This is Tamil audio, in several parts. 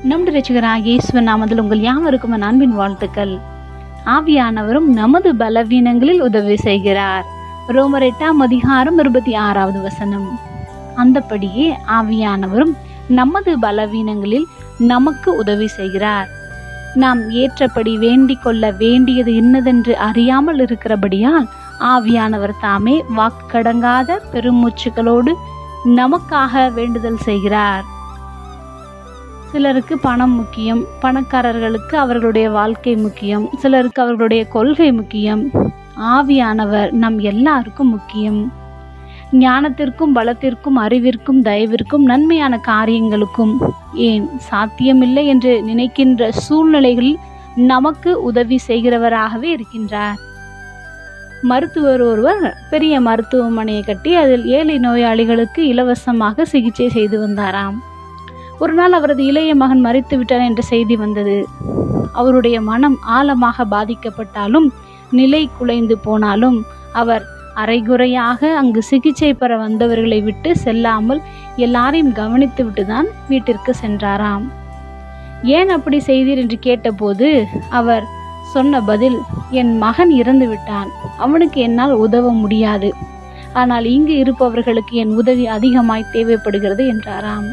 நம்முடைய இரட்சகராகிய இயேசுவின் நாமத்தில் உங்கள் யாவருக்கும் என் அன்பின் வாழ்த்துக்கள். ஆவியானவரும் நமது பலவீனங்களில் உதவி செய்கிறார். ரோமர் 8:26 அந்தபடியே ஆவியானவரும் நமது பலவீனங்களில் நமக்கு உதவி செய்கிறார். நாம் ஏற்றபடி வேண்டிக் கொள்ள வேண்டியது இன்னதென்று அறியாமல் இருக்கிறபடியால் ஆவியானவர் தாமே வாக்கடங்காத பெருமூச்சுகளோடு நமக்காக வேண்டுதல் செய்கிறார். சிலருக்கு பணம் முக்கியம், பணக்காரர்களுக்கு அவர்களுடைய வாழ்க்கை முக்கியம், சிலருக்கு அவர்களுடைய கொள்கை முக்கியம். ஆவியானவர் நம் எல்லாருக்கும் முக்கியம். ஞானத்திற்கும் பலத்திற்கும் அறிவிற்கும் தயவிற்கும் நன்மையான காரியங்களுக்கும் ஏன் சாத்தியமில்லை என்று நினைக்கின்ற சூழ்நிலைகளில் நமக்கு உதவி செய்கிறவராகவே இருக்கின்றார். மருத்துவர் ஒருவர் பெரிய மருத்துவமனையை கட்டி அதில் ஏழை நோயாளிகளுக்கு இலவசமாக சிகிச்சை செய்து வந்தாராம். ஒரு நாள் அவரது இளைய மகன் மரித்து விட்டார் என்ற செய்தி வந்தது. அவருடைய மனம் ஆழமாக பாதிக்கப்பட்டாலும் நிலை குலைந்து போனாலும் அவர் அரைகுறையாக அங்கு சிகிச்சை பெற வந்தவர்களை விட்டு செல்லாமல் எல்லாரையும் கவனித்து விட்டுதான் வீட்டிற்கு சென்றாராம். ஏன் அப்படி செய்தீர் என்று கேட்டபோது அவர் சொன்ன பதில், என் மகன் இறந்து விட்டான், அவனுக்கு என்னால் உதவ முடியாது, ஆனால் இங்கு இருப்பவர்களுக்கு என் உதவி அதிகமாய் தேவைப்படுகிறது என்றாராம்.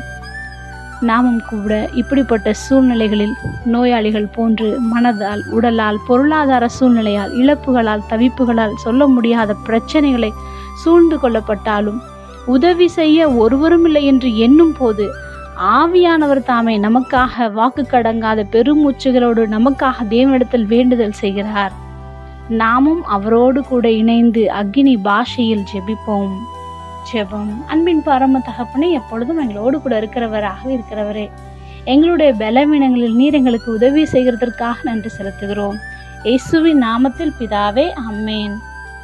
நாமும் கூட இப்படிப்பட்ட சூழ்நிலைகளில் நோயாளிகள் போன்று மனதால், உடலால், பொருளாதார சூழ்நிலையால், இழப்புகளால், தவிப்புகளால், சொல்ல முடியாத பிரச்சனைகளை சூழ்ந்து கொள்ளப்பட்டாலும் உதவி செய்ய ஒருவரும் இல்லை என்று எண்ணும் போது ஆவியானவர் தாமே நமக்காக வாக்கு கடங்காத பெருமூச்சுகளோடு நமக்காக தேவனிடத்தில் வேண்டுதல் செய்கிறார். நாமும் அவரோடு கூட இணைந்து அக்கினி பாஷையில் ஜெபிப்போம். ஜெபம். அன்பின் பரம தகப்பனே, எப்பொழுதும் எங்களோடு கூட இருக்கிறவரே, எங்களுடைய பலவீனங்களில் நீர் எங்களுக்கு உதவி செய்கிறதற்காக நன்றி செலுத்துகிறோம். இயேசுவின் நாமத்தில் பிதாவே, ஆமென்.